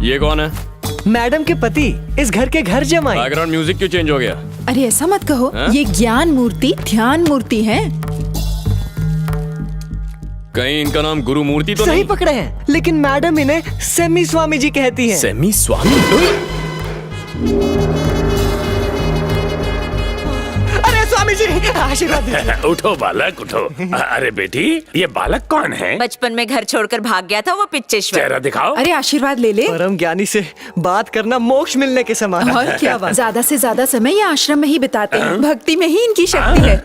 ये कौन है? मैडम के पति, इस घर के घर जमाई। बैकग्राउंड म्यूजिक क्यों चेंज हो गया? अरे ऐसा मत कहो, हाँ? ये ज्ञान मूर्ति ध्यान मूर्ति है। कहीं इनका नाम गुरु मूर्ति तो सही नहीं? पकड़े हैं, लेकिन मैडम इन्हें सेमी स्वामी जी कहती हैं। सेमी स्वामी? अरे स्वामी जी आशीर्वाद दीजिए। उठो बालक उठो। अरे बेटी, ये बालक कौन है? बचपन में घर छोड़कर भाग गया था वो पिच्चेश्वर। चेहरा दिखाओ। अरे आशीर्वाद ले ले। परम ज्ञानी से बात करना मोक्ष मिलने के समान है। और क्या बात, ज्यादा से ज्यादा समय ये आश्रम में ही बिताते हैं। भक्ति में ही इनकी शक्ति है।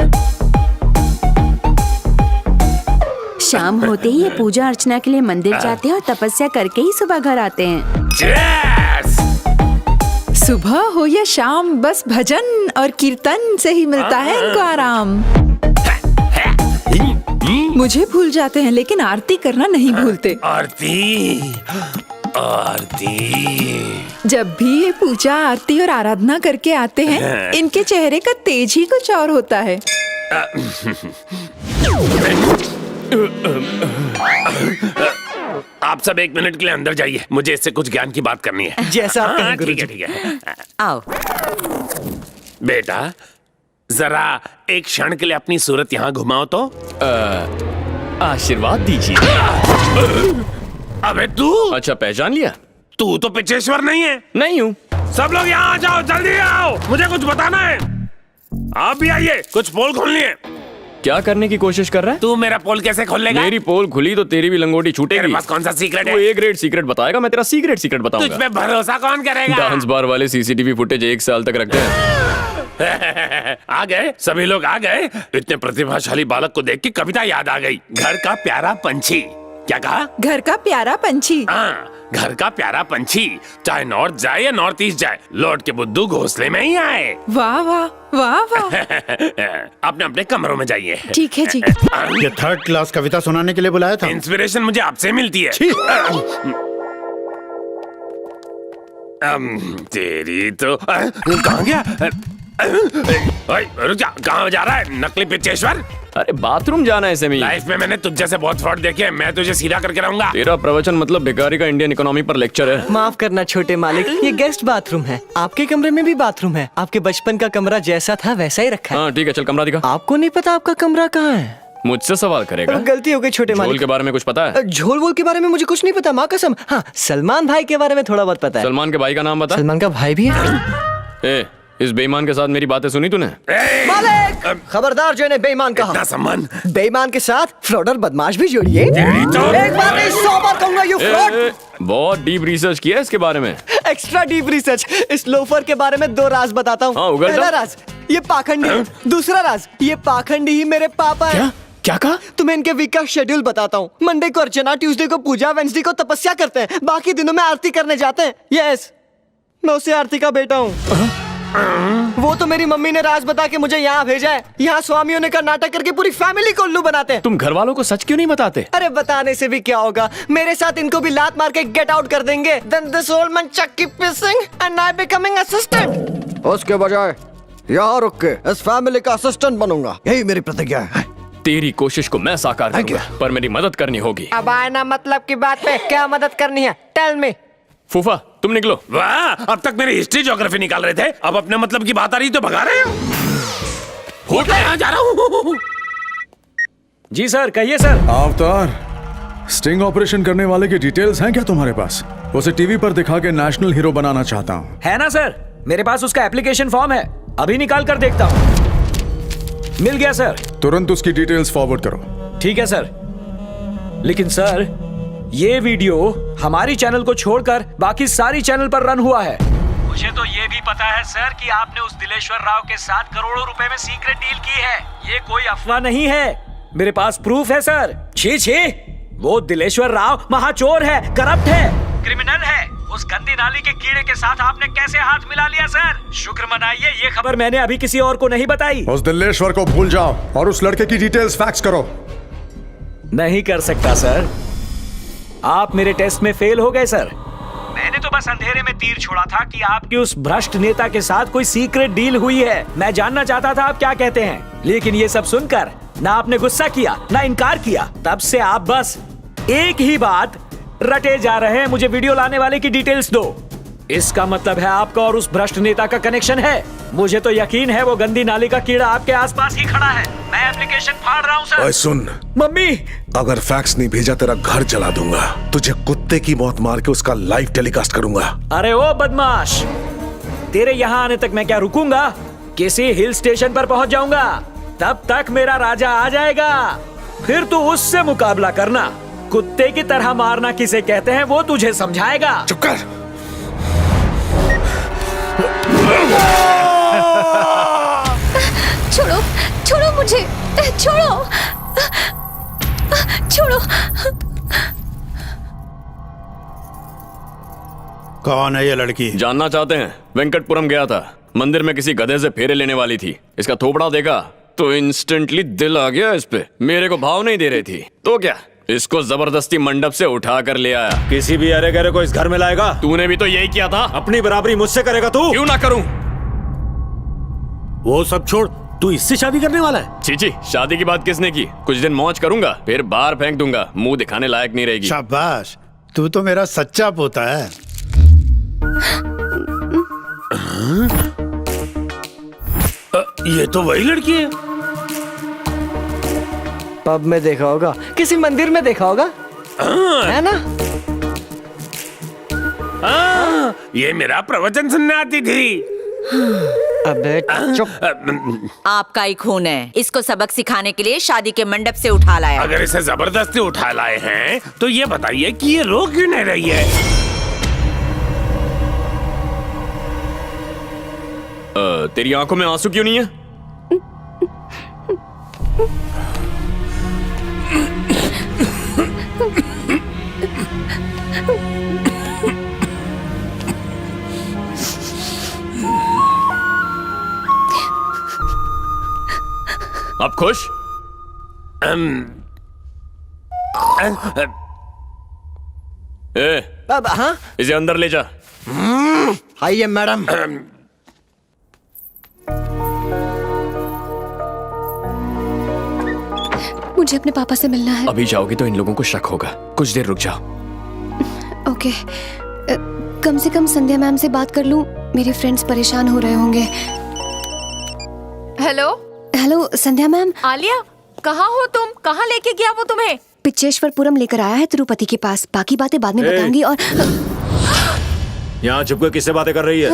शाम होते ही ये पूजा अर्चना के लिए मंदिर जाते हैं और तपस्या करके ही सुबह घर आते हैं। Cheers! सुबह हो या शाम, बस भजन और कीर्तन से ही मिलता है इनको आराम। मुझे भूल जाते हैं लेकिन आरती करना नहीं भूलते। आरती आरती। जब भी ये पूजा आरती और आराधना करके आते हैं, इनके चेहरे का तेज ही कुछ और होता है। आप सब 1 मिनट के लिए अंदर जाइए, मुझे इससे कुछ ज्ञान की बात करनी है। जैसा आप कहें, ठीक है गुरुजी। ठीक है। आओ। बेटा जरा एक क्षण के लिए अपनी सूरत यहाँ घुमाओ तो। आशीर्वाद दीजिए। अबे तू अच्छा, पहचान लिया? तू तो पिचेश्वर नहीं है। नहीं हूँ। सब लोग यहाँ आ जाओ, जल्दी आओ, मुझे कुछ बताना है। आप भी आइए, कुछ पोल खोलनी है। क्या करने की कोशिश कर रहा है? तू मेरा पोल कैसे खोल लेगा? मेरी पोल खुली तो तेरी भी लंगोटी छूटेगी। तेरे पास कौन सा सीक्रेट है? वो A ग्रेड सीक्रेट बताएगा, मैं तेरा C ग्रेड सीक्रेट तुझ बताऊंगा। पे भरोसा कौन करेगा? डांस बार वाले CCTV फुटेज 1 साल तक रखते हैं। आ गए, सभी लोग आ गए। इतने प्रतिभाशाली बालक को देख के कविता याद आ गई। घर का प्यारा पंछी। क्या कहा? घर का प्यारा पंछी। हाँ, घर का प्यारा पंछी, चाहे नॉर्थ जाए या नॉर्थ ईस्ट जाए, लौट के बुद्धू घोंसले में ही आए। वाह वाह वाह वाह। अपने अपने कमरों में जाइए। ठीक है जी। ये 3rd क्लास कविता सुनाने के लिए बुलाया था। इंस्पिरेशन मुझे आपसे मिलती है। छी! तेरी तो कहाँ गया? रुक जा, कहाँ जा रहा है नकली पिचेश्वर? अरे बाथरूम जाना है सेमी। लाइफ में मैंने तुझ जैसे बहुत फ्रॉड देखे हैं, मैं तुझे सीधा करके रहूंगा। तेरा प्रवचन मतलब भिखारी का इंडियन इकोनॉमी पर लेक्चर है। माफ करना छोटे मालिक, ये गेस्ट बाथरूम है। आपके कमरे में भी बाथरूम है। आपके बचपन का कमरा जैसा था वैसा ही रखा है। हाँ ठीक है, चल कमरा दिखा। आपको नहीं पता आपका कमरा कहाँ है? मुझझसे सवाल करेगा? गलती हो गई छोटे झोल मालिक। के बारे में कुछ पता है? झोल वोल के बारे में मुझे कुछ नहीं पता, माँ कसम। हाँ, सलमान भाई के बारे में थोड़ा बहुत पता है। सलमान के भाई का नाम बता। सलमान का भाई भी है? ए, इस बेईमान के साथ मेरी बातें सुनी तूने? मालिक, खबरदार जो इन्हें बेईमान इतना कहा। सम्मान। बेईमान के साथ फ्रॉड और बदमाश भी जोड़िए। तेरी तो- एक बार नहीं 100 बार कहूंगा, यू फ्रॉड। बहुत डीप रिसर्च किया इसके बारे में। Extra deep research. इस लोफर के बारे में 2 राज बताता हूँ। हाँ, उगल पहला जाओ। राज, ये पाखंडी है। दूसरा राज, ये पाखंडी ही मेरे पापा है। क्या कहा? तुम्हें इनके वीक का शेड्यूल बताता हूँ। मंडे को अर्चना, ट्यूसडे को पूजा, वेंसडे को तपस्या करते हैं, बाकी दिनों में आरती करने जाते हैं। यस, मैं उसे आरती का बेटा हूँ। वो तो मेरी मम्मी ने राज बता के मुझे यहाँ भेजा है। यहाँ स्वामियों ने का नाटक करके पूरी फैमिली को उल्लू बनाते हैं। तुम घर वालों को सच क्यों नहीं बताते? अरे बताने से भी क्या होगा, मेरे साथ इनको भी लात मार के गेट आउट कर देंगे। Then this old man chuck keep pissing and I becoming assistant। उसके बजाय यहाँ रुक के इस फैमिली का असिस्टेंट बनूंगा, यही मेरी प्रतिज्ञा है। तेरी कोशिश को मैं साकार करूंगा, पर मेरी मदद करनी होगी। अब आए ना मतलब की बात पे, क्या मदद करनी है? Tell me. फूफा तुम निकलो। वाह, अब तक मेरी हिस्ट्री ज्योग्राफी निकाल रहे थे, अब अपने मतलब की बात आ रही तो भगा रहे हो। होटल यहाँ जा रहा हूँ। जी सर, कहिए सर। अवतार, स्टिंग ऑपरेशन करने वाले की डिटेल्स हैं क्या तुम्हारे पास? उसे टीवी पर दिखा के नेशनल हीरो बनाना चाहता हूँ। है ना सर, मेरे पास उसका एप्लीकेशन फॉर्म है, अभी निकाल कर देखता हूँ। मिल गया सर। तुरंत उसकी डिटेल्स फॉरवर्ड करो। ठीक है सर। लेकिन सर, ये वीडियो हमारी चैनल को छोड़कर बाकी सारी चैनल पर रन हुआ है। मुझे तो ये भी पता है सर कि आपने उस दिलेश्वर राव के साथ करोड़ों रुपए में सीक्रेट डील की है। ये कोई अफवाह नहीं है, मेरे पास प्रूफ है सर। छी छी, वो दिलेश्वर राव महाचोर है, करप्ट है, क्रिमिनल है। उस गंदी नाली के कीड़े के साथ आपने कैसे हाथ मिला लिया सर? शुक्र मनाइए, ये खबर मैंने अभी किसी और को नहीं बताई। उस दिलेश्वर को भूल जाओ और उस लड़के की डिटेल्स फैक्स करो। नहीं कर सकता सर, आप मेरे टेस्ट में फेल हो गए सर। मैंने तो बस अंधेरे में तीर छोड़ा था कि आपकी उस भ्रष्ट नेता के साथ कोई सीक्रेट डील हुई है। मैं जानना चाहता था आप क्या कहते हैं, लेकिन ये सब सुनकर ना आपने गुस्सा किया ना इनकार किया। तब से आप बस एक ही बात रटे जा रहे हैं। मुझे वीडियो लाने वाले की डिटेल्स दो। इसका मतलब है आपका और उस भ्रष्ट नेता का कनेक्शन है। मुझे तो यकीन है वो गंदी नाली का कीड़ा आपके आसपास ही खड़ा है। मैं एप्लीकेशन फाड़ रहा हूँ सर। ओए सुन, मम्मी, अगर फैक्स नहीं भेजा तेरा घर जला दूंगा। तुझे कुत्ते की मौत मार के उसका लाइव टेलीकास्ट करूंगा। अरे ओ बदमाश, तेरे यहाँ आने तक मैं क्या रुकूंगा? किसी हिल स्टेशन पर पहुंच जाऊंगा। तब तक मेरा राजा आ जाएगा, फिर तू उससे मुकाबला करना। कुत्ते की तरह मारना किसे कहते हैं वो तुझे समझाएगा। चुप कर। छोड़ो, छोड़ो मुझे, छोड़ो, छोड़ो। कौन है ये लड़की? जानना चाहते हैं? वेंकटपुरम गया था, मंदिर में किसी गधे से फेरे लेने वाली थी। इसका थोपड़ा देखा तो इंस्टेंटली दिल आ गया इस पे। मेरे को भाव नहीं दे रही थी तो क्या, इसको जबरदस्ती मंडप से उठा कर ले आया। किसी भी अरे गरे को इस घर में लाएगा? तूने भी तो यही किया था। अपनी बराबरी मुझसे करेगा तू? क्यों ना करूं? वो सब छोड़, तू इससे शादी करने वाला है? चीची, शादी की बात किसने की? कुछ दिन मौज करूंगा, फिर बाहर फेंक दूंगा। मुंह दिखाने लायक नहीं रहेगी। शाबाश, तू तो मेरा सच्चा पोता है। ये तो वही लड़की है। पब में देखा होगा, किसी मंदिर में देखा होगा, है ना? ये मेरा प्रवचन सुनने आती थी। अबे चुप। आपका ही खून है। इसको सबक सिखाने के लिए शादी के मंडप से उठा लाया। अगर इसे जबरदस्ती उठा लाए हैं तो ये बताइए कि ये रो क्यों नहीं रही है? तेरी आंखों में आंसू क्यों नहीं है? अब खुश? अब हाँ, इसे अंदर ले जा। आइए मैडम। मुझे अपने पापा से मिलना है। अभी जाओगी तो इन लोगों को शक होगा। कुछ देर रुक जाओ। ओके, कम से कम संध्या मैम से बात कर लूं। मेरे फ्रेंड्स परेशान हो रहे होंगे। हेलो हेलो संध्या मैम। आलिया, कहाँ हो तुम? कहाँ लेके गया वो तुम्हें? पिच्चेश्वरपुरम लेकर आया है तिरुपति के पास। बाकी बातें बाद में बताऊंगी। और यहाँ चुप कर किससे बातें कर रही है?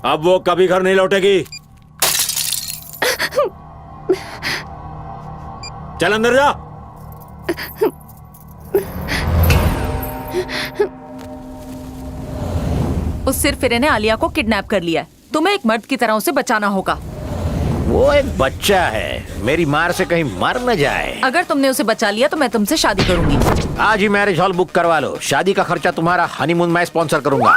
अब वो कभी घर नहीं लौटेगी। चल अंदर जा। उस सिरफिरे ने आलिया को किडनैप कर लिया है। तुम्हें एक मर्द की तरह उसे बचाना होगा। वो एक बच्चा है, मेरी मार से कहीं मर न जाए। अगर तुमने उसे बचा लिया तो मैं तुमसे शादी करूंगी। आज ही मैरिज हॉल बुक करवा लो। शादी का खर्चा तुम्हारा हनीमून मैं स्पॉन्सर करूंगा।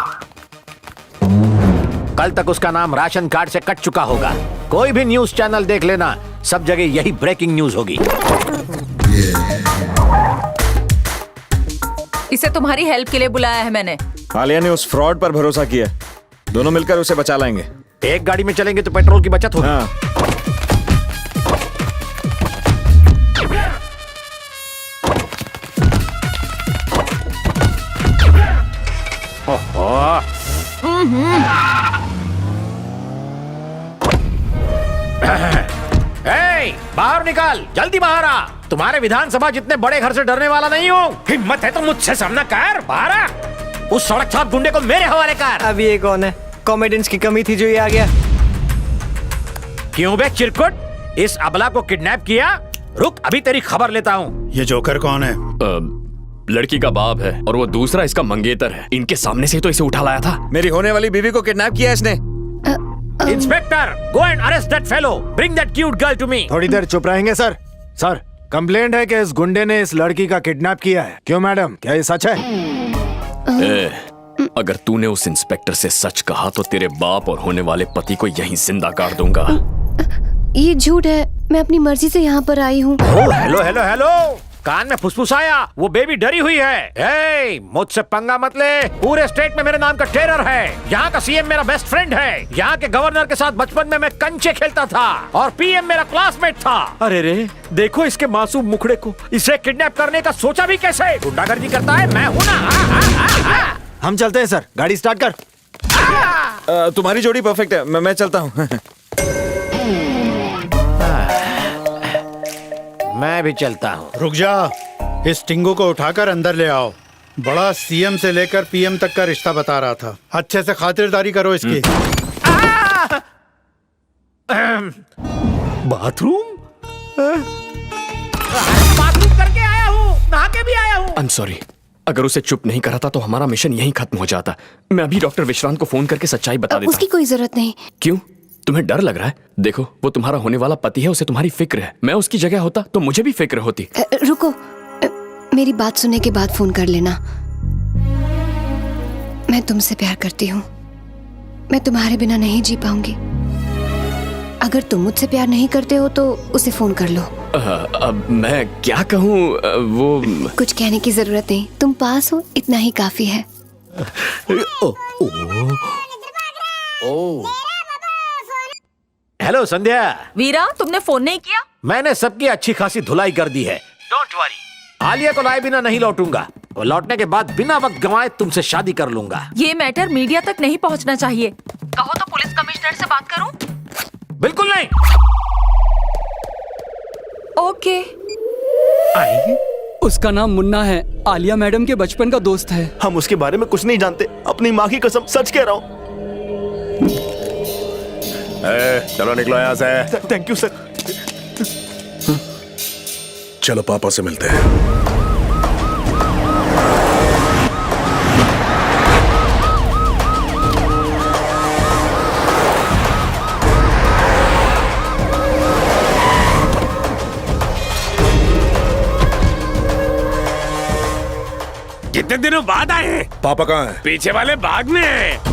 कल तक उसका नाम राशन कार्ड से कट चुका होगा। कोई भी न्यूज चैनल देख लेना, सब जगह यही ब्रेकिंग न्यूज होगी। इसे तुम्हारी हेल्प के लिए बुलाया है मैंने। आलिया ने उस फ्रॉड पर भरोसा किया। दोनों मिलकर उसे बचा लाएंगे। एक गाड़ी में चलेंगे तो पेट्रोल की बचत होगी। हाँ। बाहर निकाल, जल्दी बाहर आ। तुम्हारे विधानसभा जितने बड़े घर से डरने वाला नहीं हूँ। हिम्मत है तो मुझसे सामना कर। बाहर आ। उस सड़क छाप गुंडे को मेरे हवाले कर। अब ये कौन है? कॉमेडियंस की कमी थी जो ये आ गया। क्यों बे चिरकुट, इस अबला को किडनैप किया? रुक, अभी तेरी खबर लेता हूँ। ये जोकर कौन है? लड़की का बाप है और वो दूसरा इसका मंगेतर है। इनके सामने से तो इसे उठा लाया था। मेरी होने वाली बीवी को किडनैप किया इसने। Inspector, go and arrest that fellow. Bring that cute girl to me. थोड़ी देर चुप रहेंगे सर? सर, कंप्लेंट है कि इस गुंडे ने इस लड़की का किडनैप किया है। क्यों मैडम, क्या ये सच है? अगर तूने उस इंस्पेक्टर से सच कहा तो तेरे बाप और होने वाले पति को यहीं जिंदा काट दूंगा। ये झूठ है। मैं अपनी मर्जी से यहाँ पर आई हूँ। हेलो हेलो हेलो, कान में फुसफुसाया, वो बेबी डरी हुई है। ए, मुझसे पंगा मत ले, पूरे स्टेट में मेरे नाम का टेरर है। यहाँ का सीएम मेरा बेस्ट फ्रेंड है। यहाँ के गवर्नर के साथ बचपन में मैं कंचे खेलता था और पीएम मेरा क्लासमेट था। अरे रे, देखो इसके मासूम मुखड़े को। इसे किडनैप करने का सोचा भी कैसे? गुंडागर्दी करता है, मैं हूँ ना। हम चलते हैं सर, गाड़ी स्टार्ट कर। तुम्हारी जोड़ी परफेक्ट है, मैं चलता हूँ। मैं भी चलता हूँ। रुक जा, इस टिंगू को उठाकर अंदर ले आओ। बड़ा सीएम से लेकर पीएम तक का रिश्ता बता रहा था। अच्छे से खातिरदारी करो इसकी। बाथरूम? बाथरूम करके आया हूँ, नहा के भी आया हूँ। आई एम सॉरी, अगर उसे चुप नहीं करा था तो हमारा मिशन यहीं खत्म हो जाता। मैं अभी डॉक्टर विश्रांत को फोन करके सच्चाई बता देता। उसकी कोई जरूरत नहीं। क्यों? तुम्हें डर लग रहा है? देखो, वो तुम्हारा होने वाला पति है, उसे तुम्हारी फिक्र है। मैं उसकी जगह होता तो मुझे भी फिक्र होती। रुको, मेरी बात सुनने के बाद फोन कर लेना। मैं तुमसे प्यार करती हूँ। मैं तुम्हारे बिना नहीं जी पाऊंगी। अगर तुम मुझसे प्यार नहीं करते हो तो उसे फोन कर लो। अब मैं क्या कहूँ? वो कुछ कहने की जरूरत नहीं, तुम पास हो, इतना ही काफी है। हेलो संध्या। वीरा, तुमने फोन नहीं किया? मैंने सबकी अच्छी खासी धुलाई कर दी है। डोंट वरी, आलिया को लाए बिना नहीं लौटूंगा। और लौटने के बाद बिना वक्त गंवाए तुमसे शादी कर लूंगा। ये मैटर मीडिया तक नहीं पहुंचना चाहिए। कहो तो पुलिस कमिश्नर से बात करूं? बिल्कुल नहीं। ओके। उसका नाम मुन्ना है, आलिया मैडम के बचपन का दोस्त है। हम उसके बारे में कुछ नहीं जानते, अपनी माँ की कसम सच कह रहा हूँ। चलो निकलो यहाँ से। Thank you sir. चलो पापा से मिलते हैं। कितने दिनों बाद आए हैं? पापा कहाँ है? पीछे वाले बाग में।